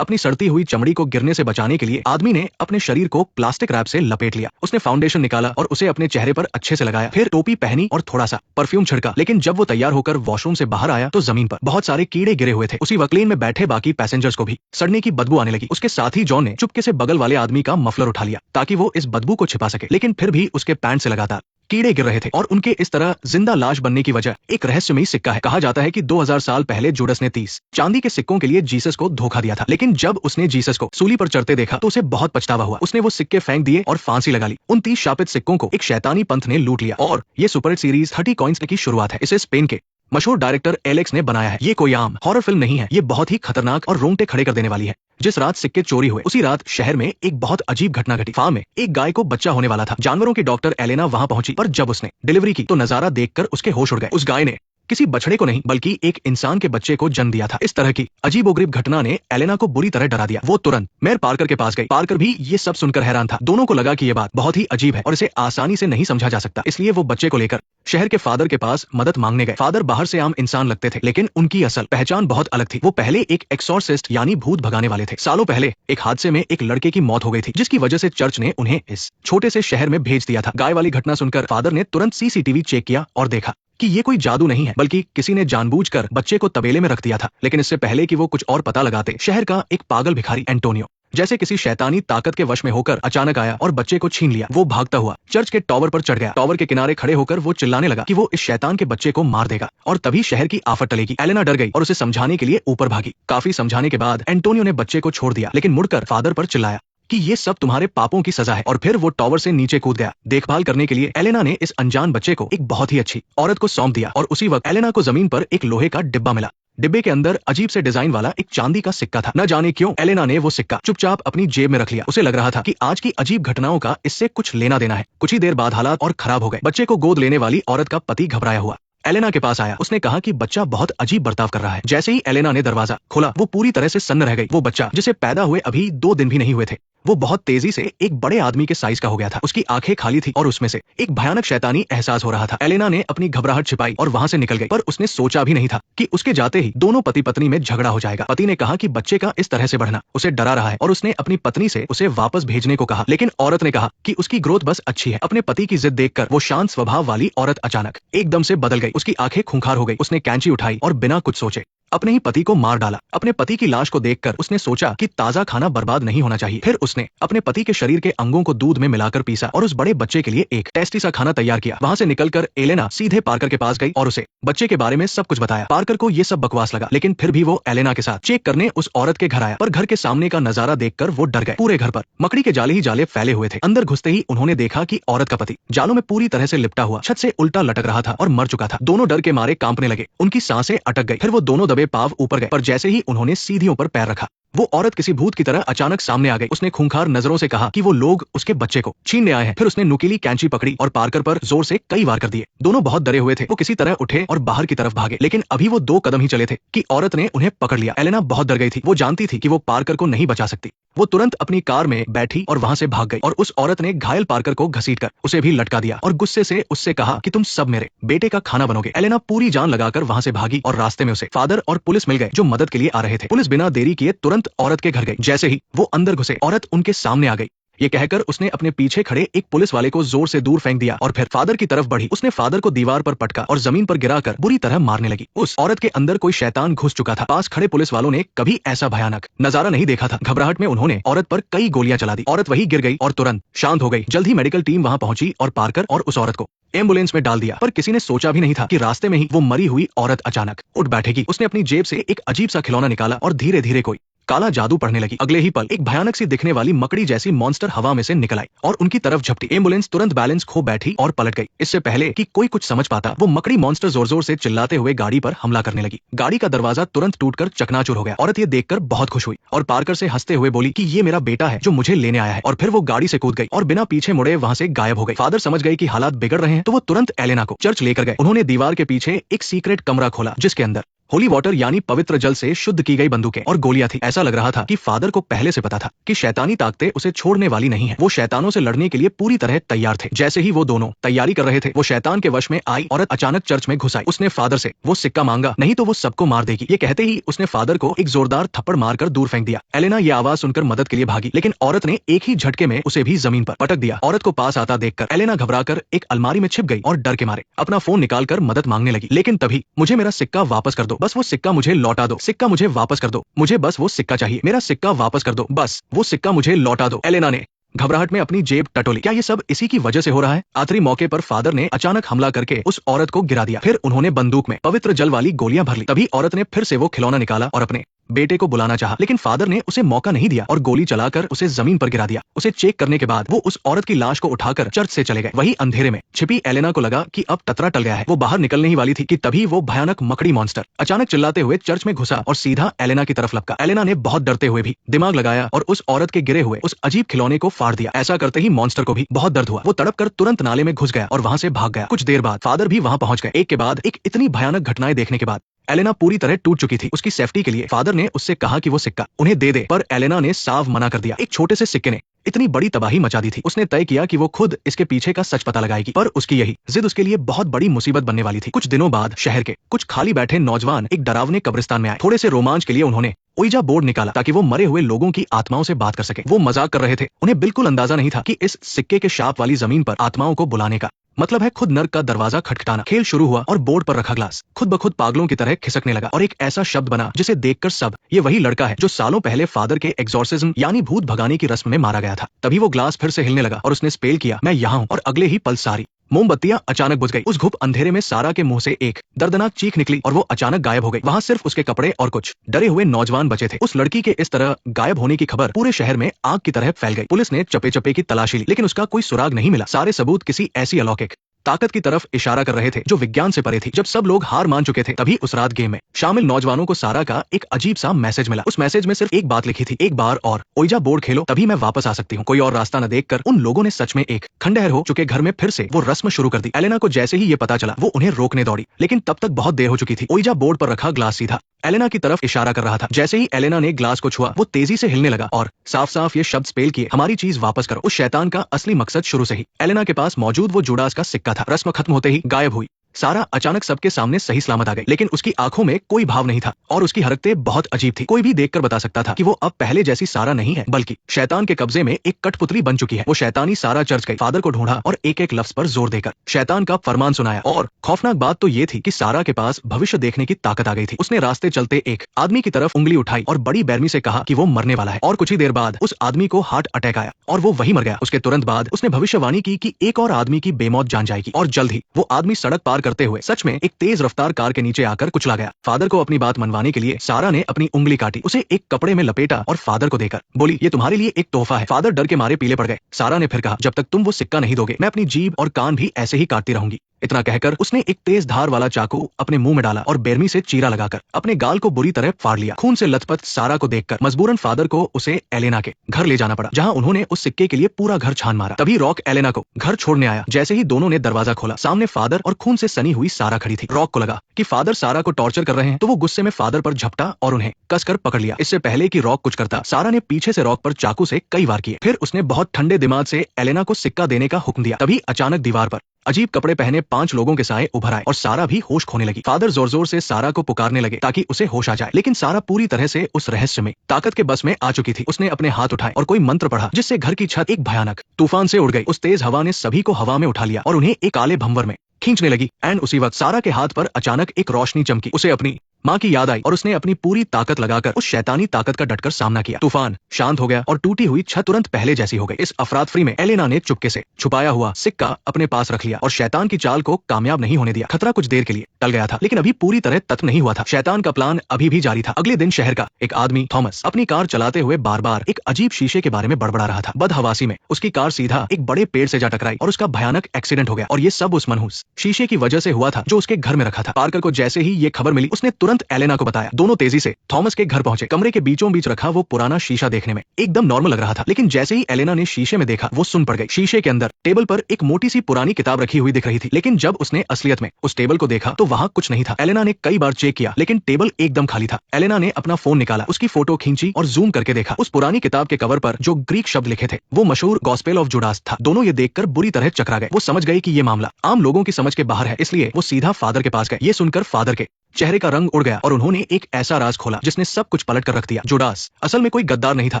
अपनी सड़ती हुई चमड़ी को गिरने से बचाने के लिए आदमी ने अपने शरीर को प्लास्टिक रैप से लपेट लिया। उसने फाउंडेशन निकाला और उसे अपने चेहरे पर अच्छे से लगाया, फिर टोपी पहनी और थोड़ा सा परफ्यूम छिड़का। लेकिन जब वो तैयार होकर वॉशरूम से बाहर आया तो जमीन पर बहुत सारे कीड़े गिरे हुए थे। उसी वक्त प्लेन में बैठे बाकी पैसेंजर्स को भी सड़ने की बदबू आने लगी। उसके साथ ही जॉन ने चुपके से बगल वाले आदमी का मफलर उठा लिया ताकि वो इस बदबू को छिपा सके, लेकिन फिर भी उसके पैंट से लगातार कीड़े गिर रहे थे और उनके इस तरह जिंदा लाश बनने की वजह एक रहस्यमयी सिक्का है। कहा जाता है कि 2000 साल पहले जूडस ने 30 चांदी के सिक्कों के लिए जीसस को धोखा दिया था, लेकिन जब उसने जीसस को सूली पर चढ़ते देखा तो उसे बहुत पछतावा हुआ। उसने वो सिक्के फेंक दिए और फांसी लगा ली। उन 30 शापित सिक्कों को एक शैतानी पंथ ने लूट लिया और ये सुपरहिट सीरीज 30 कॉइंस की शुरुआत है। इसे स्पेन के मशहूर डायरेक्टर एलेक्स ने बनाया है। ये कोई आम हॉरर फिल्म नहीं है, ये बहुत ही खतरनाक और रोंगटे खड़े कर देने वाली है। जिस रात सिक्के चोरी हुए उसी रात शहर में एक बहुत अजीब घटना घटी। फार्म में एक गाय को बच्चा होने वाला था। जानवरों की डॉक्टर एलेना वहां पहुंची, पर जब उसने डिलीवरी की तो नजारा देखकर उसके होश उड़ गए। उस गाय ने किसी बछड़े को नहीं बल्कि एक इंसान के बच्चे को जन्म दिया था। इस तरह की अजीबोगरीब घटना ने एलेना को बुरी तरह डरा दिया। वो तुरंत मेयर पार्कर के पास गई। पार्कर भी ये सब सुनकर हैरान था। दोनों को लगा कि ये बात बहुत ही अजीब है और इसे आसानी से नहीं समझा जा सकता, इसलिए वो बच्चे को लेकर शहर के फादर के पास मदद मांगने गए। फादर बाहर से आम इंसान लगते थे, लेकिन उनकी असल पहचान बहुत अलग थी। वो पहले एक एक्सॉर्सिस्ट यानी भूत भगाने वाले थे। सालों पहले एक हादसे में एक लड़के की मौत हो गई थी, जिसकी वजह से चर्च ने उन्हें इस छोटे से शहर में भेज दिया था। गाय वाली घटना सुनकर फादर ने तुरंत सीसीटीवी चेक किया और देखा कि ये कोई जादू नहीं है, बल्कि किसी ने जानबूझकर बच्चे को तबेले में रख दिया था। लेकिन इससे पहले कि वो कुछ और पता लगाते, शहर का एक पागल भिखारी एंटोनियो जैसे किसी शैतानी ताकत के वश में होकर अचानक आया और बच्चे को छीन लिया। वो भागता हुआ चर्च के टॉवर पर चढ़ गया। टॉवर के किनारे खड़े होकर वो चिल्लाने लगा कि वो इस शैतान के बच्चे को मार देगा और तभी शहर की आफत टलेगी। एलेना डर गई और उसे समझाने के लिए ऊपर भागी। काफी समझाने के बाद एंटोनियो ने बच्चे को छोड़ दिया, लेकिन मुड़कर फादर पर चिल्लाया कि ये सब तुम्हारे पापों की सजा है, और फिर वो टॉवर से नीचे कूद गया। देखभाल करने के लिए एलेना ने इस अनजान बच्चे को एक बहुत ही अच्छी औरत को सौंप दिया और उसी वक्त एलेना को जमीन पर एक लोहे का डिब्बा मिला। डिब्बे के अंदर अजीब से डिजाइन वाला एक चांदी का सिक्का था। न जाने क्यों एलेना ने वो सिक्का चुपचाप अपनी जेब में रख लिया। उसे लग रहा था कि आज की अजीब घटनाओं का इससे कुछ लेना देना है। कुछ ही देर बाद हालात और खराब हो गए। बच्चे को गोद लेने वाली औरत का पति घबराया हुआ एलेना के पास आया। उसने कहा कि बच्चा बहुत अजीब बर्ताव कर रहा है। जैसे ही एलेना ने दरवाजा खोला वो पूरी तरह से सन्न रह गई। वो बच्चा जिसे पैदा हुए अभी 2 दिन भी नहीं हुए थे, वो बहुत तेजी से एक बड़े आदमी के साइज का हो गया था। उसकी आंखें खाली थी और उसमें से एक भयानक शैतानी एहसास हो रहा था। एलेना ने अपनी घबराहट छिपाई और वहां से निकल गई, पर उसने सोचा भी नहीं था कि उसके जाते ही दोनों पति पत्नी में झगड़ा हो जाएगा। पति ने कहा कि बच्चे का इस तरह से बढ़ना उसे डरा रहा है और उसने अपनी पत्नी से उसे वापस भेजने को कहा, लेकिन औरत ने कहा कि उसकी ग्रोथ बस अच्छी है। अपने पति की जिद देखकर वो शांत स्वभाव वाली औरत अचानक एकदम से बदल गई। उसकी आंखें खूंखार हो गई। उसने कैंची उठाई और बिना कुछ सोचे अपने ही पति को मार डाला। अपने पति की लाश को देखकर उसने सोचा कि ताजा खाना बर्बाद नहीं होना चाहिए। फिर उसने अपने पति के शरीर के अंगों को दूध में मिलाकर पीसा और उस बड़े बच्चे के लिए एक टेस्टी सा खाना तैयार किया। वहां से निकलकर एलेना सीधे पार्कर के पास गई और उसे बच्चे के बारे में सब कुछ बताया। पार्कर को ये सब बकवास लगा, लेकिन फिर भी वो एलेना के साथ चेक करने उस औरत के घर आया, पर घर के सामने का नजारा देखकर वो डर गए। पूरे घर पर मकड़ी के जाले ही जाले फैले हुए थे। अंदर घुसते ही उन्होंने देखा कि औरत का पति जालों में पूरी तरह से लिपटा हुआ छत से उल्टा लटक रहा था और मर चुका था। दोनों डर के मारे कांपने लगे। उनकी सांसें अटक गई। फिर वो दोनों दबे पांव ऊपर गए, पर जैसे ही उन्होंने सीढ़ियों पर पैर रखा वो औरत किसी भूत की तरह अचानक सामने आ गई। उसने खूंखार नजरों से कहा कि वो लोग उसके बच्चे को छीनने आए हैं। फिर उसने नुकीली कैंची पकड़ी और पार्कर पर जोर से कई वार कर दिए। दोनों बहुत डरे हुए थे। वो किसी तरह उठे और बाहर की तरफ भागे, लेकिन अभी वो 2 कदम ही चले थे कि औरत ने उन्हें पकड़ लिया। एलेना बहुत डर गई थी। वो जानती थी कि वो पार्कर को नहीं बचा सकती। वो तुरंत अपनी कार में बैठी और वहां से भाग गई और उस औरत ने घायल पार्कर को घसीटकर उसे भी लटका दिया और गुस्से से उससे कहा कि तुम सब मेरे बेटे का खाना बनोगे। एलेना पूरी जान लगाकर वहां से भागी और रास्ते में उसे फादर और पुलिस मिल गए जो मदद के लिए आ रहे थे। पुलिस बिना देरी किए तुरंत औरत के घर गई। जैसे ही वो अंदर घुसे औरत उनके सामने आ गई। ये कहकर उसने अपने पीछे खड़े एक पुलिस वाले को जोर से दूर फेंक दिया और फिर फादर की तरफ बढ़ी। उसने फादर को दीवार पर पटका और जमीन पर गिराकर बुरी तरह मारने लगी। उस औरत के अंदर कोई शैतान घुस चुका था। पास खड़े पुलिस वालों ने कभी ऐसा भयानक नजारा नहीं देखा था। घबराहट में उन्होंने औरत पर कई गोलियां चला दी। औरत वही गिर गई और तुरंत शांत हो गई। जल्द ही मेडिकल टीम वहां पहुंची और पार्कर और उस औरत को एम्बुलेंस में डाल दिया, पर किसी ने सोचा भी नहीं था कि रास्ते में ही वो मरी हुई औरत अचानक उठ बैठेगी। उसने अपनी जेब से एक अजीब सा खिलौना निकाला और धीरे धीरे कोई काला जादू पढ़ने लगी। अगले ही पल एक भयानक सी दिखने वाली मकड़ी जैसी मॉन्स्टर हवा में से निकल आई और उनकी तरफ झपटी। एम्बुलेंस तुरंत बैलेंस खो बैठी और पलट गई। इससे पहले कि कोई कुछ समझ पाता, वो मकड़ी मॉन्स्टर जोर जोर से चिल्लाते हुए गाड़ी पर हमला करने लगी। गाड़ी का दरवाजा तुरंत टूटकर चकनाचूर हो गया। औरत ये देखकर बहुत खुश हुई और पार्कर से हंसते हुए बोली कि ये मेरा बेटा है जो मुझे लेने आया है, और फिर वो गाड़ी से कूद गई और बिना पीछे मुड़े वहां से गायब हो गई। फादर समझ गए कि हालात बिगड़ रहे हैं तो वो तुरंत एलेना को चर्च लेकर गए। उन्होंने दीवार के पीछे एक सीक्रेट कमरा खोला जिसके अंदर होली वाटर यानी पवित्र जल से शुद्ध की गई बंदूकें और गोलियां थी। ऐसा लग रहा था कि फादर को पहले से पता था कि शैतानी ताकतें उसे छोड़ने वाली नहीं है। वो शैतानों से लड़ने के लिए पूरी तरह तैयार थे। जैसे ही वो दोनों तैयारी कर रहे थे, वो शैतान के वश में आई औरत अचानक चर्च में घुस आई। उसने फादर से वो सिक्का मांगा, नहीं तो वो सबको मार देगी। ये कहते ही उसने फादर को एक जोरदार थप्पड़ मारकर दूर फेंक दिया। एलेना ये आवाज सुनकर मदद के लिए भागी, लेकिन औरत ने एक ही झटके में उसे भी जमीन पर पटक दिया। औरत को पास आता देखकर एलेना घबराकर एक अलमारी में छिप गई और डर के मारे अपना फोन निकालकर मदद मांगने लगी। लेकिन तभी, मुझे मेरा सिक्का वापस कर दो, बस वो सिक्का मुझे लौटा दो, सिक्का मुझे वापस कर दो, मुझे बस वो सिक्का चाहिए, मेरा सिक्का वापस कर दो, बस वो सिक्का मुझे लौटा दो। एलेना ने घबराहट में अपनी जेब टटोली। क्या ये सब इसी की वजह से हो रहा है? आखिरी मौके पर फादर ने अचानक हमला करके उस औरत को गिरा दिया। फिर उन्होंने बंदूक में पवित्र जल वाली गोलियां भर ली। तभी औरत ने फिर से वो खिलौना निकाला और अपने बेटे को बुलाना चाहा, लेकिन फादर ने उसे मौका नहीं दिया और गोली चलाकर उसे जमीन पर गिरा दिया। उसे चेक करने के बाद वो उस औरत की लाश को उठाकर चर्च से चले गए। वही अंधेरे में छिपी एलेना को लगा कि अब ततरा टल गया है। वो बाहर निकलने ही वाली थी कि तभी वो भयानक मकड़ी मॉन्स्टर अचानक चिल्लाते हुए चर्च में घुसा और सीधा एलेना की तरफ लपका। एलेना ने बहुत डरते हुए भी दिमाग लगाया और उस औरत के गिरे हुए उस अजीब खिलौने को फाड़ दिया। ऐसा करते ही मॉन्स्टर को भी बहुत दर्द हुआ। वो तड़प कर तुरंत नाले में घुस गया और वहां से भाग गया। कुछ देर बाद फादर भी वहां पहुंच गए। एक के बाद एक इतनी भयानक घटनाएं देखने के बाद एलेना पूरी तरह टूट चुकी थी। उसकी सेफ्टी के लिए फादर ने उससे कहा कि वो सिक्का उन्हें दे दे, पर एलेना ने साफ मना कर दिया। एक छोटे से सिक्के ने इतनी बड़ी तबाही मचा दी थी। उसने तय किया कि वो खुद इसके पीछे का सच पता लगाएगी, पर उसकी यही जिद उसके लिए बहुत बड़ी मुसीबत बनने वाली थी। कुछ दिनों बाद शहर के कुछ खाली बैठे नौजवान एक डरावने कब्रिस्तान में आए। थोड़े से रोमांच के लिए उन्होंने ओइजा बोर्ड निकाला ताकि वो मरे हुए लोगों की आत्माओं से बात कर सके। वो मजाक कर रहे थे। उन्हें बिल्कुल अंदाजा नहीं था कि इस सिक्के के शाप वाली जमीन पर आत्माओं को बुलाने का मतलब है खुद नर्क का दरवाजा खटखटाना। खेल शुरू हुआ और बोर्ड पर रखा ग्लास खुद ब खुद पागलों की तरह खिसकने लगा और एक ऐसा शब्द बना जिसे देखकर सब, ये वही लड़का है जो सालों पहले फादर के एग्जॉर्सिज्म यानी भूत भगाने की रस्म में मारा गया था। तभी वो ग्लास फिर से हिलने लगा और उसने स्पेल किया, मैं यहाँ हूँ। और अगले ही पल सारी मोमबत्तियां अचानक बुझ गई। उस घुप अंधेरे में सारा के मुंह से एक दर्दनाक चीख निकली और वो अचानक गायब हो गई। वहां सिर्फ उसके कपड़े और कुछ डरे हुए नौजवान बचे थे। उस लड़की के इस तरह गायब होने की खबर पूरे शहर में आग की तरह फैल गई। पुलिस ने चप्पे चप्पे की तलाशी ली, लेकिन उसका कोई सुराग नहीं मिला। सारे सबूत किसी ऐसी अलौकिक ताकत की तरफ इशारा कर रहे थे जो विज्ञान से परे थी। जब सब लोग हार मान चुके थे, तभी उस रात गेम में शामिल नौजवानों को सारा का एक अजीब सा मैसेज मिला। उस मैसेज में सिर्फ एक बात लिखी थी, एक बार और ओइजा बोर्ड खेलो, तभी मैं वापस आ सकती हूँ। कोई और रास्ता न देखकर उन लोगों ने सच में एक खंडहर हो चुके घर में फिर से वो रस्म शुरू कर दी। एलेना को जैसे ही ये पता चला, वो उन्हें रोकने दौड़ी, लेकिन तब तक बहुत देर हो चुकी थी। ओइजा बोर्ड पर रखा ग्लास सीधा एलेना की तरफ इशारा कर रहा था। जैसे ही एलेना ने ग्लास को छुआ, वो तेजी से हिलने लगा और साफ साफ ये शब्द स्पेल किए, हमारी चीज वापस करो। उस शैतान का असली मकसद शुरू से ही एलेना के पास मौजूद वो जुडास का सिक्का था। रस्म खत्म होते ही गायब हुई सारा अचानक सबके सामने सही सलामत आ गई, लेकिन उसकी आंखों में कोई भाव नहीं था और उसकी हरकतें बहुत अजीब थी। कोई भी देखकर बता सकता था कि वो अब पहले जैसी सारा नहीं है, बल्कि शैतान के कब्जे में एक कठपुतली बन चुकी है। वो शैतानी सारा चर्च गई, फादर को ढूंढा और एक एक लफ्ज पर जोर देकर शैतान का फरमान सुनाया। और खौफनाक बात तो ये थी कि सारा के पास भविष्य देखने की ताकत आ गई थी। उसने रास्ते चलते एक आदमी की तरफ उंगली उठाई और बड़ी बेरमी से कहा कि वो मरने वाला है। और कुछ ही देर बाद उस आदमी को हार्ट अटैक आया और वो वही मर गया। उसके तुरंत बाद उसने भविष्यवाणी की कि एक और आदमी की बेमौत जान जाएगी और जल्द ही वो आदमी सड़क पार करते हुए सच में एक तेज रफ्तार कार के नीचे आकर कुचला गया। फादर को अपनी बात मनवाने के लिए सारा ने अपनी उंगली काटी, उसे एक कपड़े में लपेटा और फादर को देकर बोली, ये तुम्हारे लिए एक तोहफा है। फादर डर के मारे पीले पड़ गए। सारा ने फिर कहा, जब तक तुम वो सिक्का नहीं दोगे, मैं अपनी जीभ और कान भी ऐसे ही काटती रहूंगी। इतना कहकर उसने एक तेज धार वाला चाकू अपने मुंह में डाला और बेरमी से चीरा लगाकर अपने गाल को बुरी तरह फाड़ लिया। खून से लथपथ सारा को देखकर मजबूरन फादर को उसे एलेना के घर ले जाना पड़ा, जहां उन्होंने उस सिक्के के लिए पूरा घर छान मारा। तभी रॉक एलेना को घर छोड़ने आया। जैसे ही दोनों ने दरवाजा खोला, सामने फादर और खून से सनी हुई सारा खड़ी थी। रॉक को लगा कि फादर सारा को टॉर्चर कर रहे हैं, तो वो गुस्से में फादर पर झपटा और उन्हें कसकर पकड़ लिया। इससे पहले कि रॉक कुछ करता, सारा ने पीछे से रॉक पर चाकू से कई वार किए। फिर उसने बहुत ठंडे दिमाग से एलेना को सिक्का देने का हुक्म दिया। तभी अचानक दीवार पर अजीब कपड़े पहने 5 लोगों के साए उभर आए और सारा भी होश खोने लगी। फादर जोर जोर से सारा को पुकारने लगे ताकि उसे होश आ जाए, लेकिन सारा पूरी तरह से उस रहस्य में ताकत के बस में आ चुकी थी। उसने अपने हाथ उठाए और कोई मंत्र पढ़ा, जिससे घर की छत एक भयानक तूफान से उड़ गई। उस तेज हवा ने सभी को हवा में उठा लिया और उन्हें एक काले भंवर में खींचने लगी। एंड उसी वक्त सारा के हाथ पर अचानक एक रोशनी चमकी। उसे अपनी माँ की याद आई और उसने अपनी पूरी ताकत लगाकर उस शैतानी ताकत का डटकर सामना किया। तूफान शांत हो गया और टूटी हुई छत तुरंत पहले जैसी हो गई। इस अफरातफरी में एलेना ने चुपके से छुपाया हुआ सिक्का अपने पास रख लिया और शैतान की चाल को कामयाब नहीं होने दिया। खतरा कुछ देर के लिए टल गया था, लेकिन अभी पूरी तरह खत्म नहीं हुआ था। शैतान का प्लान अभी भी जारी था। अगले दिन शहर का एक आदमी थॉमस अपनी कार चलाते हुए बार बार एक अजीब शीशे के बारे में बड़बड़ा रहा था। बदहवासी में उसकी कार सीधा एक बड़े पेड़ से जा टकराई और उसका भयानक एक्सीडेंट हो गया। और ये सब उस मनहूस शीशे की वजह से हुआ था जो उसके घर में रखा था। पार्कर को जैसे ही ये खबर मिली, उसने तुरंत तुरंत एलेना को बताया। दोनों तेजी से थॉमस के घर पहुंचे। कमरे के बीचों बीच रखा वो पुराना शीशा देखने में एकदम नॉर्मल लग रहा था, लेकिन जैसे ही एलेना ने शीशे में देखा वो सुन पड़ गई। शीशे के अंदर टेबल पर एक मोटी सी पुरानी किताब रखी हुई दिख रही थी, लेकिन जब उसने असलियत में उस टेबल को देखा तो वहाँ कुछ नहीं था। एलेना ने कई बार चेक किया, लेकिन टेबल एकदम खाली था। एलेना ने अपना फोन निकाला, उसकी फोटो खींची और जूम करके देखा। उस पुरानी किताब के कवर पर जो ग्रीक शब्द लिखे थे वो मशहूर गॉस्पेल ऑफ जुडास था। दोनों ये देखकर बुरी तरह चकरा गए। वो समझ गए कि ये मामला आम लोगों की समझ के बाहर है, इसलिए वो सीधा फादर के पास गए। ये सुनकर फादर के चेहरे का रंग उड़ गया और उन्होंने एक ऐसा राज खोला जिसने सब कुछ पलट कर रख दिया। जुडास असल में कोई गद्दार नहीं था।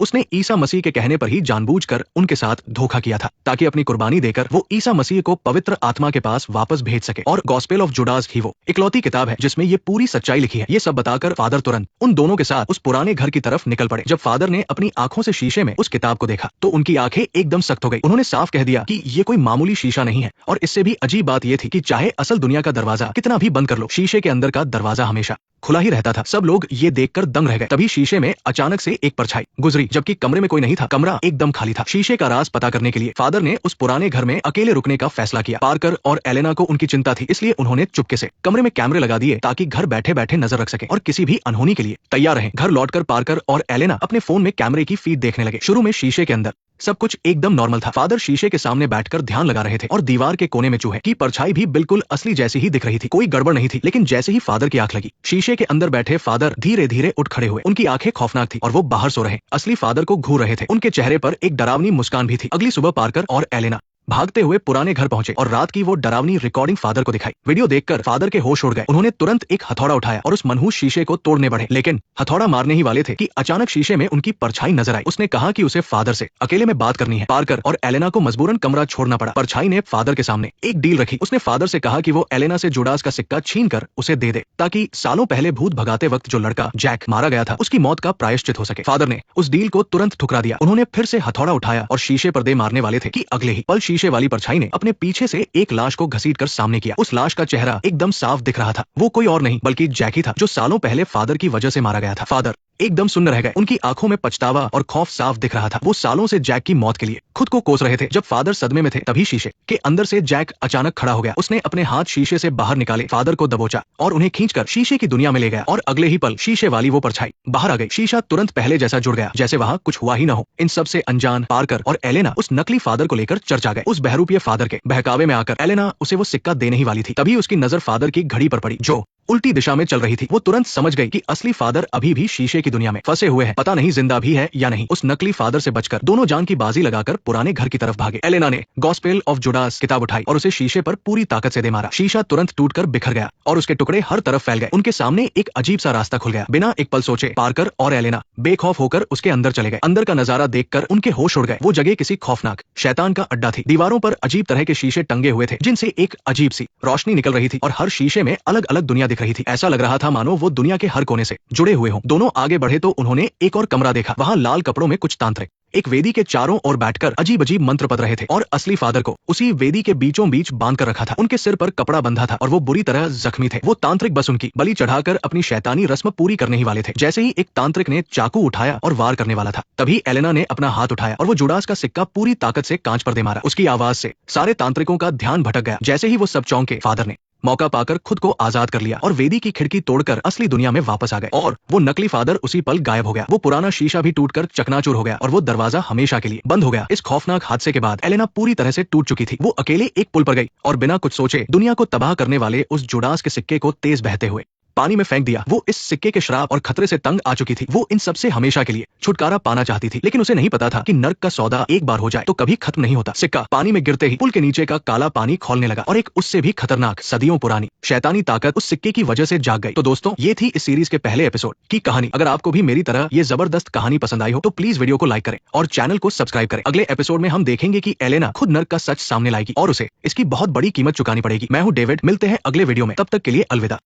उसने ईसा मसीह के कहने पर ही जानबूझकर उनके साथ धोखा किया था, ताकि अपनी कुर्बानी देकर वो ईसा मसीह को पवित्र आत्मा के पास वापस भेज सके। और गॉस्पेल ऑफ जुडास ही वो इकलौती किताब है जिसमें ये पूरी सच्चाई लिखी है। ये सब बताकर फादर तुरंत उन दोनों के साथ उस पुराने घर की तरफ निकल पड़े। जब फादर ने अपनी आंखों से शीशे में उस किताब को देखा तो उनकी आंखें एकदम सख्त हो गई। उन्होंने साफ कह दिया कि ये कोई मामूली शीशा नहीं है, और इससे भी अजीब बात ये थी कि चाहे असल दुनिया का दरवाजा कितना भी बंद कर लो, शीशे के अंदर का दरवाजा हमेशा खुला ही रहता था। सब लोग ये देखकर दंग रह गए। तभी शीशे में अचानक से एक परछाई गुजरी, जबकि कमरे में कोई नहीं था। कमरा एकदम खाली था। शीशे का राज पता करने के लिए फादर ने उस पुराने घर में अकेले रुकने का फैसला किया। पार्कर और एलेना को उनकी चिंता थी, इसलिए उन्होंने चुपके से कमरे में कैमरे लगा दिए ताकि घर बैठे बैठे नजर रख सके और किसी भी अनहोनी के लिए तैयार रहें। घर लौटकर पार्कर और एलेना अपने फोन में कैमरे की फीड देखने लगे। शुरू में शीशे के अंदर सब कुछ एकदम नॉर्मल था। फादर शीशे के सामने बैठकर ध्यान लगा रहे थे और दीवार के कोने में चूहे की परछाई भी बिल्कुल असली जैसी ही दिख रही थी। कोई गड़बड़ नहीं थी, लेकिन जैसे ही फादर की आंख लगी, शीशे के अंदर बैठे फादर धीरे धीरे उठ खड़े हुए। उनकी आंखें खौफनाक थी और वो बाहर सो रहे असली फादर को घूर रहे थे। उनके चेहरे पर एक डरावनी मुस्कान भी थी। अगली सुबह पार्कर और एलेना भागते हुए पुराने घर पहुंचे और रात की वो डरावनी रिकॉर्डिंग फादर को दिखाई। वीडियो देखकर फादर के होश उड़ गए। उन्होंने तुरंत एक हथौड़ा उठाया और उस मनहूस शीशे को तोड़ने बढ़े, लेकिन हथौड़ा मारने ही वाले थे कि अचानक शीशे में उनकी परछाई नजर आई। उसने कहा कि उसे फादर से अकेले में बात करनी है। पार्कर और एलेना को मजबूरन कमरा छोड़ना पड़ा। परछाई ने फादर के सामने एक डील रखी। उसने फादर से कहा कि वो एलेना से जुडास का सिक्का छीन कर उसे दे दे, ताकि सालों पहले भूत भगाते वक्त जो लड़का जैक मारा गया था उसकी मौत का प्रायश्चित हो सके। फादर ने उस डील को तुरंत ठुकरा दिया। उन्होंने फिर से हथौड़ा उठाया और शीशे पर दे मारने वाले थे कि अगले ही पल शीशे वाली परछाई ने अपने पीछे से एक लाश को घसीटकर सामने किया। उस लाश का चेहरा एकदम साफ दिख रहा था। वो कोई और नहीं बल्कि जैक ही था, जो सालों पहले फादर की वजह से मारा गया था। फादर एकदम सुन्न रह गए। उनकी आंखों में पछतावा और खौफ साफ दिख रहा था। वो सालों से जैक की मौत के लिए खुद को कोस रहे थे। जब फादर सदमे में थे तभी शीशे के अंदर से जैक अचानक खड़ा हो गया। उसने अपने हाथ शीशे से बाहर निकाले, फादर को दबोचा और उन्हें खींचकर शीशे की दुनिया में ले गया। और अगले ही पल शीशे वाली वो परछाई बाहर आ गई। शीशा तुरंत पहले जैसा जुड़ गया, जैसे वहाँ कुछ हुआ ही न हो। इन सब से अनजान पार्कर और एलेना उस नकली फादर को लेकर चर्च आ गए। उस बहरूपिये फादर के बहकावे में आकर एलेना उसे वो सिक्का देने ही वाली थी। तभी उसकी नजर फादर की घड़ी पर पड़ी जो उल्टी दिशा में चल रही थी। वो तुरंत समझ गई कि असली फादर अभी भी शीशे की दुनिया में फंसे हुए हैं। पता नहीं जिंदा भी है या नहीं। उस नकली फादर से बचकर दोनों जान की बाजी लगाकर पुराने घर की तरफ भागे। एलेना ने गॉस्पेल ऑफ जुडास किताब उठाई और उसे शीशे पर पूरी ताकत से दे मारा। शीशा तुरंत टूटकर बिखर गया और उसके टुकड़े हर तरफ फैल गए। उनके सामने एक अजीब सा रास्ता खुल गया। बिना एक पल सोचे पार्कर और एलेना बेखौफ होकर उसके अंदर चले गए। अंदर का नजारा देखकर उनके होश उड़ गए। वो जगह किसी खौफनाक शैतान का अड्डा थी। दीवारों पर अजीब तरह के शीशे टंगे हुए थे जिनसे एक अजीब सी रोशनी निकल रही थी और हर शीशे में अलग अलग दुनिया दिख रही थी। ऐसा लग रहा था मानो वो दुनिया के हर कोने से जुड़े हुए हों। दोनों आगे बढ़े तो उन्होंने एक और कमरा देखा। वहां लाल कपड़ों में कुछ तांत्रिक एक वेदी के चारों ओर बैठकर अजीब अजीब मंत्र पढ़ रहे थे और असली फादर को उसी वेदी के बीचों बीच बांध कर रखा था। उनके सिर पर कपड़ा बंधा था और वो बुरी तरह जख्मी थे। वो तांत्रिक बस उनकी बलि चढ़ाकर अपनी शैतानी रस्म पूरी करने ही वाले थे। जैसे ही एक तांत्रिक ने चाकू उठाया और वार करने वाला था, तभी एलेना ने अपना हाथ उठाया और वो जुडास का सिक्का पूरी ताकत से कांच पर दे मारा। उसकी आवाज से सारे तांत्रिकों का ध्यान भटक गया। जैसे ही वो सब चौंके, फादर ने मौका पाकर खुद को आजाद कर लिया और वेदी की खिड़की तोड़कर असली दुनिया में वापस आ गए। और वो नकली फादर उसी पल गायब हो गया। वो पुराना शीशा भी टूटकर चकनाचूर हो गया और वो दरवाजा हमेशा के लिए बंद हो गया। इस खौफनाक हादसे के बाद एलेना पूरी तरह से टूट चुकी थी। वो अकेले एक पुल पर गई और बिना कुछ सोचे दुनिया को तबाह करने वाले उस जुडास के सिक्के को तेज बहते हुए पानी में फेंक दिया। वो इस सिक्के के श्राप और खतरे से तंग आ चुकी थी। वो इन सब से हमेशा के लिए छुटकारा पाना चाहती थी, लेकिन उसे नहीं पता था कि नर्क का सौदा एक बार हो जाए तो कभी खत्म नहीं होता। सिक्का पानी में गिरते ही पुल के नीचे का काला पानी खौलने लगा और एक उससे भी खतरनाक सदियों पुरानी शैतानी ताकत उस सिक्के की वजह से जाग गई। तो दोस्तों, ये थी इस सीरीज के पहले एपिसोड की कहानी। अगर आपको भी मेरी तरह ये जबरदस्त कहानी पसंद आई हो तो प्लीज वीडियो को लाइक करें और चैनल को सब्सक्राइब करें। अगले एपिसोड में हम देखेंगे कि एलेना खुद नर्क का सच सामने लाएगी और उसे इसकी बहुत बड़ी कीमत चुकानी पड़ेगी। मैं हूँ डेविड, मिलते हैं अगले वीडियो में। तब तक के लिए अलविदा।